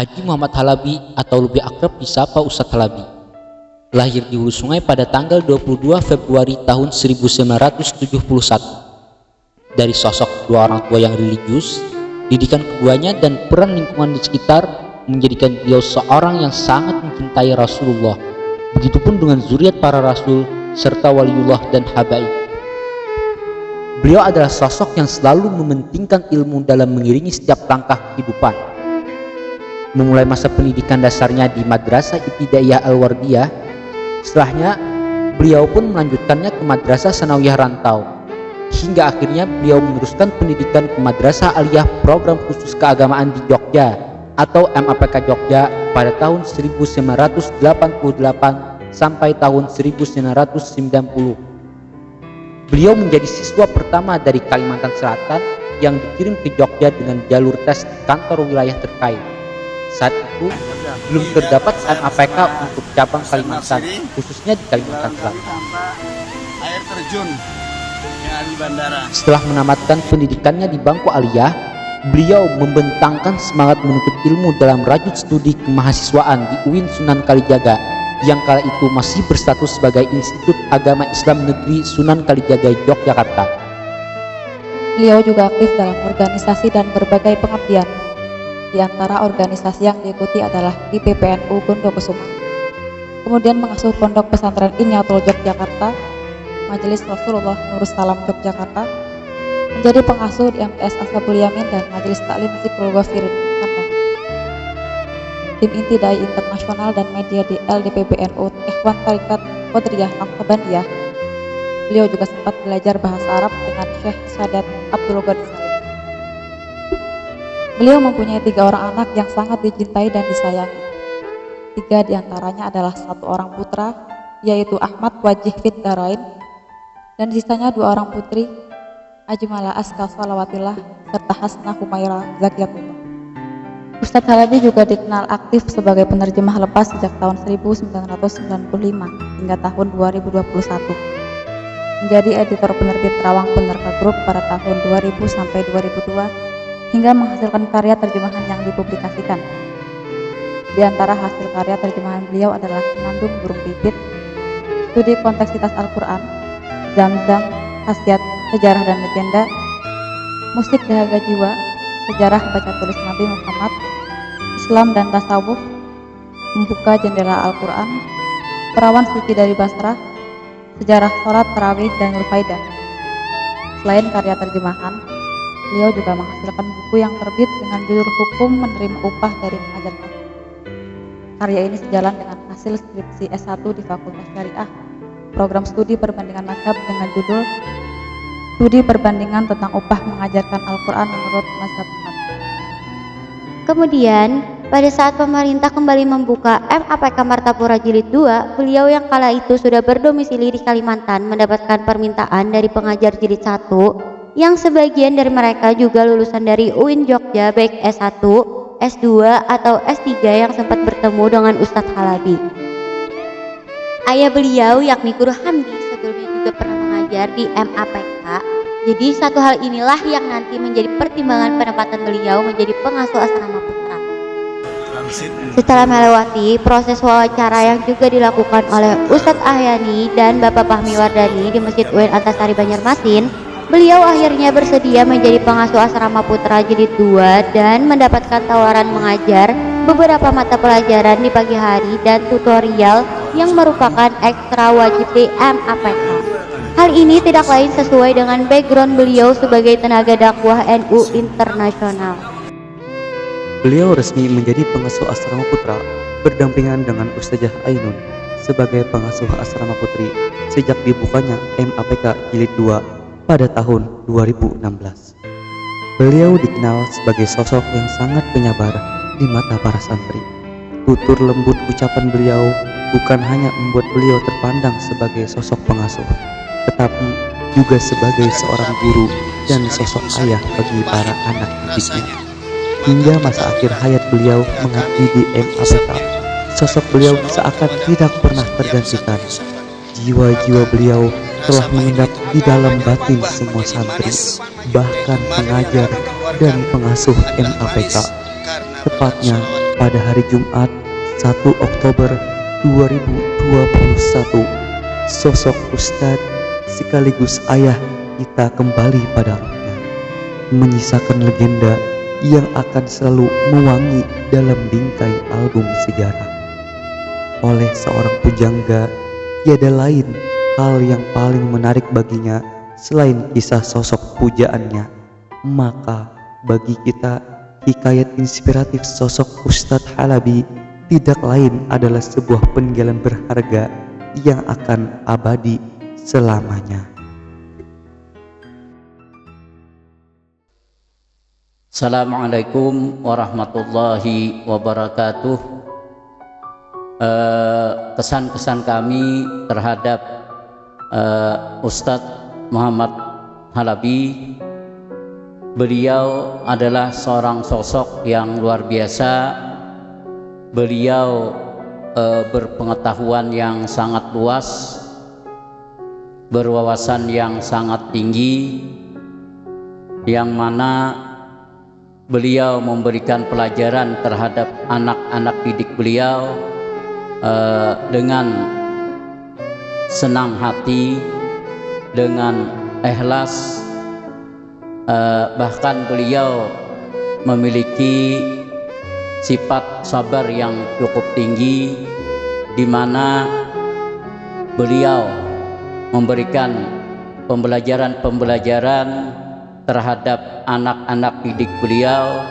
Haji Muhammad Halabi atau lebih akrab disapa Ustadz Halabi, lahir di Hulu Sungai pada tanggal 22 Februari tahun 1971. Dari sosok dua orang tua yang religius, didikan keduanya dan peran lingkungan di sekitar menjadikan beliau seorang yang sangat mencintai Rasulullah. Begitupun dengan zuriat para rasul serta waliullah dan habaib. Beliau adalah sosok yang selalu mementingkan ilmu dalam mengiringi setiap langkah kehidupan. Memulai masa pendidikan dasarnya di Madrasah Ibtidaiyah Al-Wardiyah, setelahnya beliau pun melanjutkannya ke Madrasah Sanawiyah Rantau, hingga akhirnya beliau meneruskan pendidikan ke Madrasah Aliyah Program Khusus Keagamaan di Jogja atau MAPK Jogja pada tahun 1988 sampai tahun 1990. Beliau menjadi siswa pertama dari Kalimantan Selatan yang dikirim ke Jogja dengan jalur tes di kantor wilayah terkait. Saat itu belum terdapat MAPK untuk cabang Kalimantan, khususnya di Kalimantan Selatan. Air terjun yang ada di bandara. Setelah menamatkan pendidikannya di bangku aliyah, beliau membentangkan semangat menuntut ilmu dalam rajut studi kemahasiswaan di UIN Sunan Kalijaga yang kala itu masih berstatus sebagai Institut Agama Islam Negeri Sunan Kalijaga, Yogyakarta. Beliau juga aktif dalam organisasi dan berbagai pengabdian. Di antara organisasi yang diikuti adalah IPPNU Gondokusumo. Kemudian mengasuh Pondok Pesantren Inyatul Yogyakarta, Majelis Rasulullah Nurus Salam Yogyakarta, menjadi pengasuh di MTS Ashabul Yamin dan Majelis Taklim Zikrul Ghafirin Kandang. Tim inti Dai Internasional dan media di LDPBNU Ikhwan Tarikat Qadiriyah Naqsabandiyah. Beliau juga sempat belajar bahasa Arab dengan Syekh Sadat Abdul Ghani Salim. Beliau mempunyai 3 orang anak yang sangat dicintai dan disayangi. 3 diantaranya adalah 1 orang putra, yaitu Ahmad Wajih Fit Darain, dan sisanya 2 orang putri, Ajmala Aska Salawatillah serta Hasnah Humaira Zakiyatullah. Ustadz Halabi juga dikenal aktif sebagai penerjemah lepas sejak tahun 1995 hingga tahun 2021. Menjadi editor penerbit Rawang Penerka Group pada tahun 2000 sampai 2002 hingga menghasilkan karya terjemahan yang dipublikasikan. Di antara hasil karya terjemahan beliau adalah Senandung Burung Pipit, Studi Konteksitas Al-Quran, Zam-Zam, Khasiat, Sejarah dan Legenda, Musik Dahaga Jiwa, Sejarah Baca Tulis Nabi Muhammad, Islam dan Tasawuf, Membuka Jendela Al-Quran, Perawan Suci dari Basrah, Sejarah Sholat Tarawih dan Nurfaidah. Selain karya terjemahan, beliau juga menghasilkan buku yang terbit dengan judul Hukum Menerima Upah dari Pengajar Hadis. Karya ini sejalan dengan hasil skripsi S1 di Fakultas Syariah, program studi perbandingan mazhab dengan judul Studi Perbandingan tentang Upah Mengajarkan Al-Quran menurut Mazhab Hanafi. Kemudian, pada saat pemerintah kembali membuka MAPK Martapura Jilid 2, beliau yang kala itu sudah berdomisili di Kalimantan mendapatkan permintaan dari pengajar Jilid 1 yang sebagian dari mereka juga lulusan dari UIN Jogja baik S1, S2 atau S3 yang sempat bertemu dengan Ustadz Halabi. Ayah beliau yakni Guru Hamdi sebelumnya juga pernah mengajar di MAPK. Jadi satu hal inilah yang nanti menjadi pertimbangan penempatan beliau menjadi pengasuh asrama putra. Setelah melewati proses wawancara yang juga dilakukan oleh Ustadz Ahyani dan Bapak Fahmi Wardani di Masjid UIN Antasari Banjarmasin, beliau akhirnya bersedia menjadi pengasuh asrama putra jilid 2 dan mendapatkan tawaran mengajar beberapa mata pelajaran di pagi hari dan tutorial yang merupakan ekstra wajib di MAPK. Hal ini tidak lain sesuai dengan background beliau sebagai tenaga dakwah NU internasional. Beliau resmi menjadi pengasuh asrama putra berdampingan dengan Ustazah Ainun sebagai pengasuh asrama putri sejak dibukanya MAPK jilid 2 pada tahun 2016. Beliau dikenal sebagai sosok yang sangat penyabar di mata para santri. Tutur lembut ucapan beliau bukan hanya membuat beliau terpandang sebagai sosok pengasuh, tetapi juga sebagai seorang guru dan sosok ayah bagi para anak didiknya. Hingga masa akhir hayat beliau mengabdi di MAPK, sosok beliau seakan tidak pernah tergantikan. Jiwa-jiwa beliau telah mengendap di dalam batin semua santri, bahkan pengajar dan pengasuh MAPK, tepatnya pada hari Jumat 1 Oktober 2021, sosok Ustadz sekaligus ayah kita kembali pada rohnya, menyisakan legenda yang akan selalu mewangi dalam bingkai album sejarah. Oleh seorang pujangga, tiada lain hal yang paling menarik baginya selain kisah sosok pujaannya. Maka bagi kita, hikayat inspiratif sosok Ustadz Halabi tidak lain adalah sebuah peninggalan berharga yang akan abadi selamanya. Assalamualaikum warahmatullahi wabarakatuh. Kesan-kesan kami terhadap Ustadz Muhammad Halabi. Beliau adalah seorang sosok yang luar biasa. Beliau berpengetahuan yang sangat luas, berwawasan yang sangat tinggi, yang mana beliau memberikan pelajaran terhadap anak-anak didik beliau dengan senang hati, dengan ikhlas. Bahkan beliau memiliki sifat sabar yang cukup tinggi, di mana beliau memberikan pembelajaran terhadap anak-anak didik beliau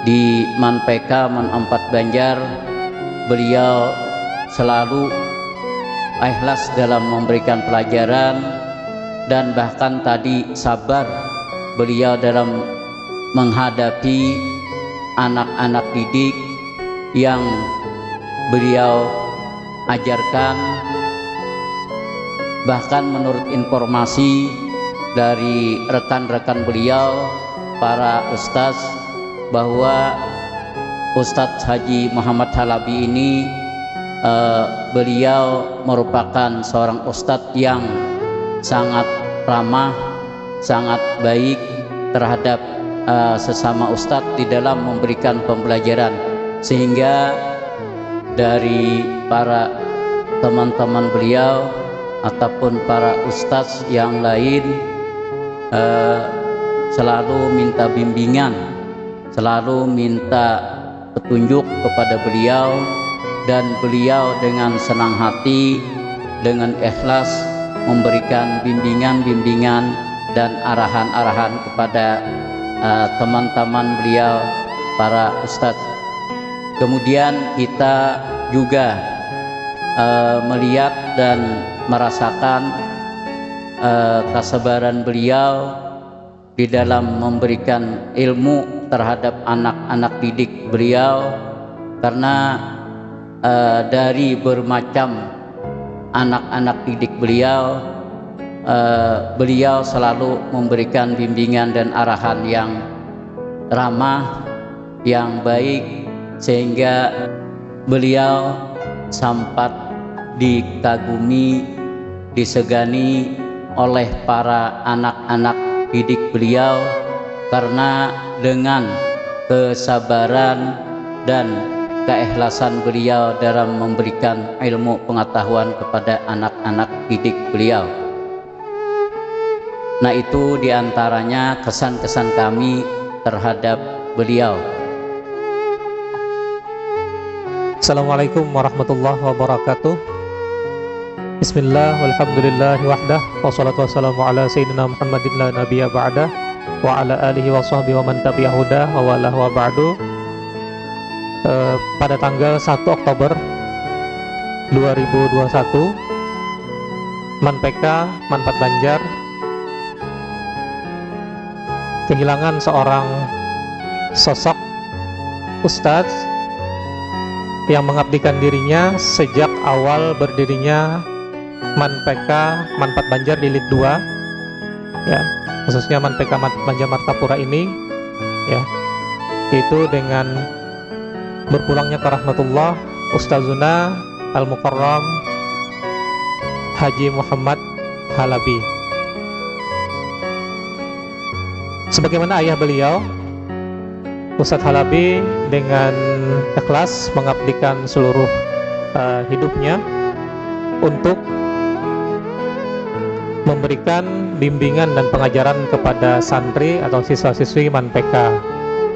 di Manpeka, Man 4 Banjar. Beliau selalu ikhlas dalam memberikan pelajaran, dan bahkan tadi sabar beliau dalam menghadapi anak-anak didik yang beliau ajarkan. Bahkan menurut informasi dari rekan-rekan beliau, para ustaz, bahwa Ustadz Haji Muhammad Halabi ini beliau merupakan seorang ustadz yang sangat ramah, sangat baik terhadap sesama ustadz di dalam memberikan pembelajaran, sehingga dari para teman-teman beliau ataupun para ustadz yang lain selalu minta bimbingan, selalu minta petunjuk kepada beliau, dan beliau dengan senang hati, dengan ikhlas memberikan bimbingan-bimbingan dan arahan-arahan kepada teman-teman beliau, para ustadz. Kemudian kita juga melihat dan merasakan kesabaran beliau di dalam memberikan ilmu terhadap anak-anak didik beliau, karena dari bermacam anak-anak didik beliau, beliau selalu memberikan bimbingan dan arahan yang ramah, yang baik, sehingga beliau sempat dikagumi, disegani oleh para anak-anak didik beliau, karena dengan kesabaran dan keikhlasan beliau dalam memberikan ilmu pengetahuan kepada anak-anak didik beliau. Nah, itu diantaranya kesan-kesan kami terhadap beliau. Assalamualaikum warahmatullahi wabarakatuh. Bismillah, walhamdulillahi wahdah, wassalatu wassalamu ala sayyidina Muhammadin la nabiyya ba'dah, wa ala alihi wa sahbihi wa man tabi'ahu hudah wa walah wa ba'du. Pada tanggal 1 Oktober 2021, Manpeka, Man 4 Banjar kehilangan seorang sosok ustadz yang mengabdikan dirinya sejak awal berdirinya Manpeka, Man 4 Banjar Jilid 2, ya, khususnya Manpeka Man 4 Banjar Martapura ini, ya, itu dengan berpulangnya ke rahmatullah Ustazuna Al-Mukarram Haji Muhammad Halabi. Sebagaimana ayah beliau, Ustadz Halabi dengan ikhlas mengabdikan seluruh hidupnya untuk memberikan bimbingan dan pengajaran kepada santri atau siswa-siswi MANPK.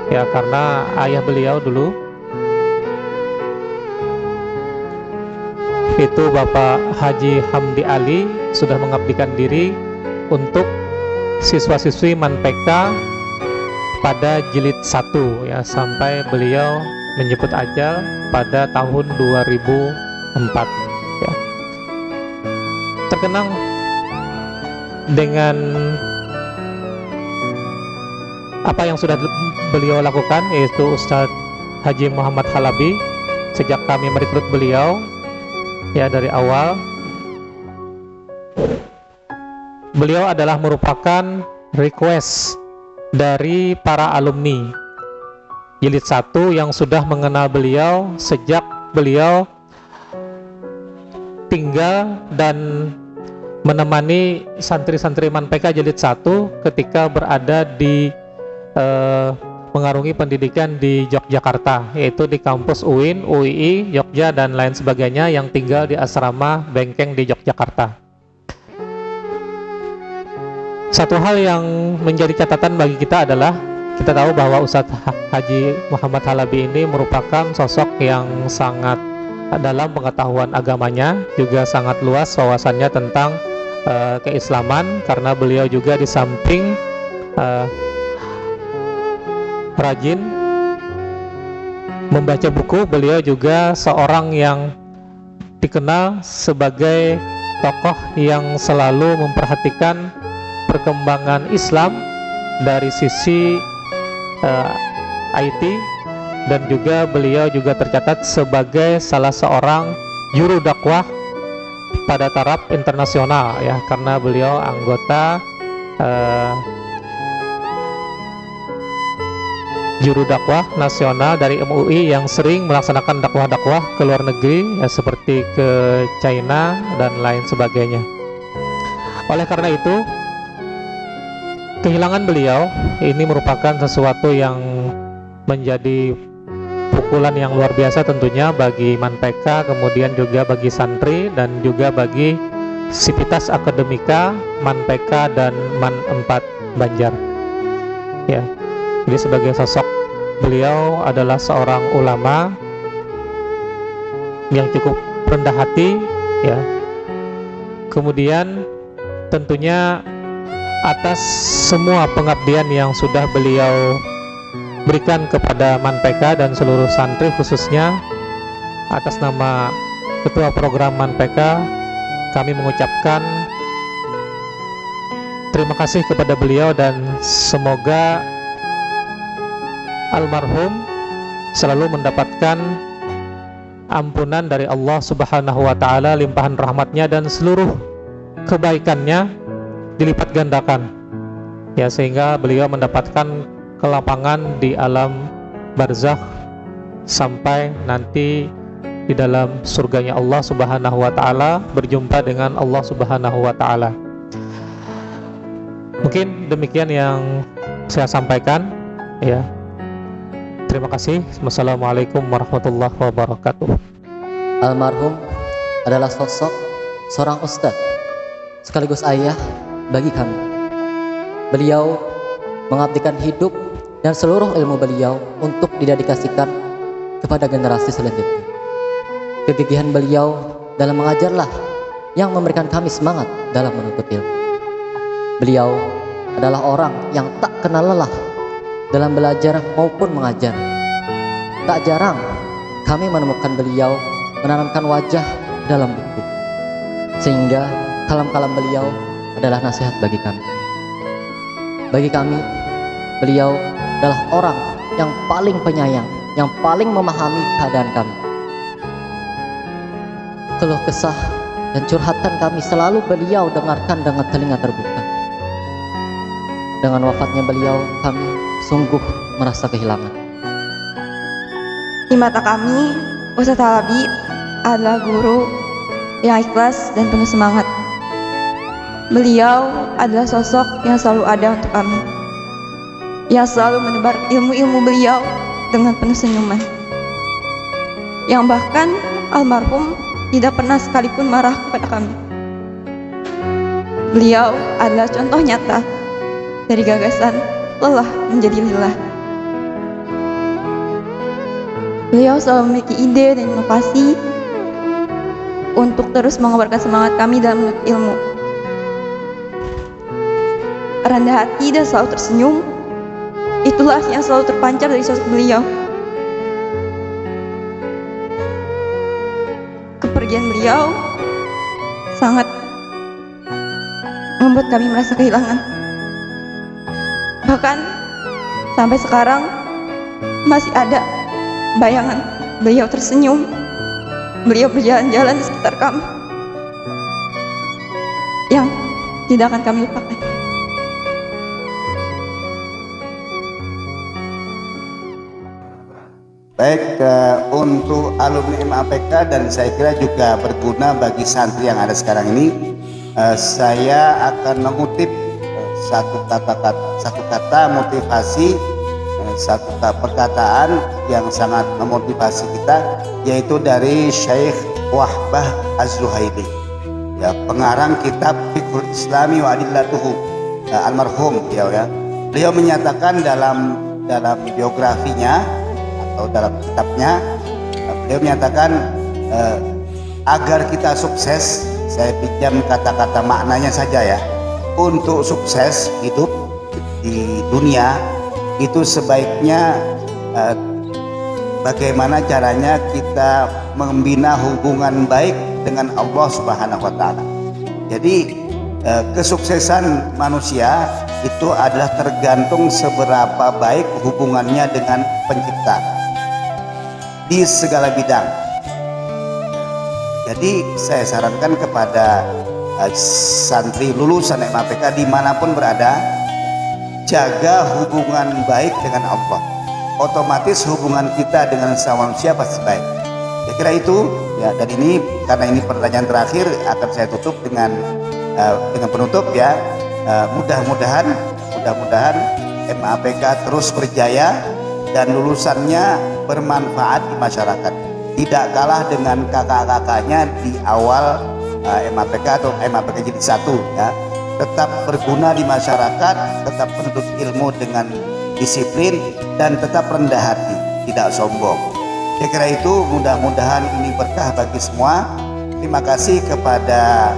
Ya, karena ayah beliau dulu itu Bapak Haji Hamdi Ali sudah mengabdikan diri untuk siswa-siswi MANPK pada jilid 1 ya, sampai beliau menjemput ajal pada tahun 2004 ya. Terkenang dengan apa yang sudah beliau lakukan, yaitu Ustadz Haji Muhammad Halabi sejak kami merekrut beliau ya dari awal. Beliau adalah merupakan request dari para alumni jilid 1 yang sudah mengenal beliau sejak beliau tinggal dan menemani santri-santri MANPK jilid 1 ketika berada di mengarungi pendidikan di Yogyakarta, yaitu di kampus UIN, UII, Jogja dan lain sebagainya, yang tinggal di asrama Bengkeng di Yogyakarta. Satu hal yang menjadi catatan bagi kita adalah kita tahu bahwa Ustadz Haji Muhammad Halabi ini merupakan sosok yang sangat dalam pengetahuan agamanya, juga sangat luas wawasannya tentang keislaman, karena beliau juga di samping rajin membaca buku, beliau juga seorang yang dikenal sebagai tokoh yang selalu memperhatikan perkembangan Islam dari sisi IT, dan juga beliau juga tercatat sebagai salah seorang juru dakwah pada taraf internasional ya, karena beliau anggota juru dakwah nasional dari MUI yang sering melaksanakan dakwah-dakwah ke luar negeri ya, seperti ke China dan lain sebagainya. Oleh karena itu, kehilangan beliau ini merupakan sesuatu yang menjadi pukulan yang luar biasa tentunya bagi MANPK, kemudian juga bagi santri dan juga bagi Sivitas Akademika MANPK dan MAN 4 Banjar ya. Jadi sebagai sosok, beliau adalah seorang ulama yang cukup rendah hati ya. Kemudian tentunya atas semua pengabdian yang sudah beliau berikan kepada MANPK dan seluruh santri, khususnya atas nama Ketua Program MANPK, kami mengucapkan terima kasih kepada beliau, dan semoga almarhum selalu mendapatkan ampunan dari Allah Subhanahu wa Ta'ala, limpahan rahmatnya dan seluruh kebaikannya dilipat gandakan ya, sehingga beliau mendapatkan kelapangan di alam barzakh sampai nanti di dalam surganya Allah Subhanahu wa Ta'ala, berjumpa dengan Allah Subhanahu wa Ta'ala. Mungkin demikian yang saya sampaikan ya. Terima kasih. Wassalamualaikum warahmatullahi wabarakatuh. Almarhum adalah sosok seorang ustadz sekaligus ayah bagi kami. Beliau mengabdikan hidup dan seluruh ilmu beliau untuk didedikasikan kepada generasi selanjutnya. Kegigihan beliau dalam mengajarlah yang memberikan kami semangat dalam menuntut ilmu. Beliau adalah orang yang tak kenal lelah dalam belajar maupun mengajar. Tak jarang kami menemukan beliau menanamkan wajah dalam buku, sehingga kalam-kalam beliau adalah nasihat bagi kami. Bagi kami, beliau adalah orang yang paling penyayang, yang paling memahami keadaan kami. Keluh kesah dan curhatan kami selalu beliau dengarkan dengan telinga terbuka. Dengan wafatnya beliau, kami sungguh merasa kehilangan. Di mata kami, Ustadz Halabi adalah guru yang ikhlas dan penuh semangat. Beliau adalah sosok yang selalu ada untuk kami. yang selalu menebar ilmu-ilmu beliau dengan penuh senyuman, yang bahkan almarhum tidak pernah sekalipun marah kepada kami. Beliau adalah contoh nyata dari gagasan lelah menjadi lillah. Beliau selalu memiliki ide dan inovasi untuk terus mengobarkan semangat kami dalam menuntut ilmu. Rendah hati dan selalu tersenyum, itulah yang selalu terpancar dari sosok beliau. Kepergian beliau sangat membuat kami merasa kehilangan. Bahkan sampai sekarang masih ada bayangan beliau tersenyum, beliau berjalan-jalan di sekitar kami, yang tidak akan kami lupakan. Baik, untuk alumni MAPK dan saya kira juga berguna bagi santri yang ada sekarang ini, saya akan mengutip satu kata motivasi, satu perkataan yang sangat memotivasi kita, yaitu dari Syekh Wahbah Az-Zuhaili, ya, pengarang kitab Fiqhul Islami wa Adillatuhu, almarhum beliau, ya. Beliau menyatakan dalam biografinya atau dalam kitabnya, beliau menyatakan agar kita sukses, saya pinjam kata-kata maknanya saja, ya, untuk sukses hidup di dunia itu sebaiknya bagaimana caranya kita membina hubungan baik dengan Allah Subhanahu wa Ta'ala. Jadi kesuksesan manusia itu adalah tergantung seberapa baik hubungannya dengan Pencipta di segala bidang. Jadi saya sarankan kepada santri lulusan MAPK dimanapun berada, jaga hubungan baik dengan Allah. Otomatis hubungan kita dengan sama manusia pasti baik. Saya kira itu, ya. Dan ini karena ini pertanyaan terakhir, akan saya tutup dengan penutup, ya. Mudah-mudahan MAPK terus berjaya dan lulusannya bermanfaat di masyarakat. Tidak kalah dengan kakak-kakaknya di awal MAPK atau MAPK Jilid 1, ya. Tetap berguna di masyarakat, tetap menuntut ilmu dengan disiplin, dan tetap rendah hati, tidak sombong. Saya kira itu, mudah-mudahan ini berkah bagi semua. Terima kasih kepada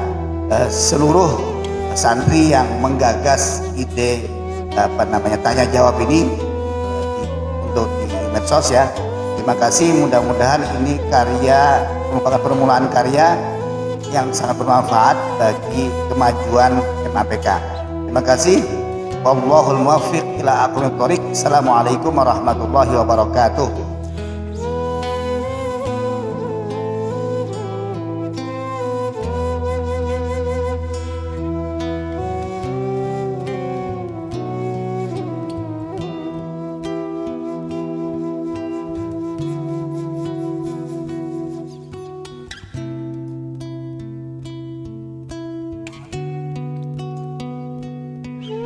seluruh santri yang menggagas ide tanya jawab ini untuk di medsos, ya. Terima kasih, mudah-mudahan ini karya merupakan permulaan karya yang sangat bermanfaat bagi kemajuan MAPK. Terima kasih. Wallahul muwaffiq ila aqwamit thoriq. Assalamualaikum warahmatullahi wabarakatuh.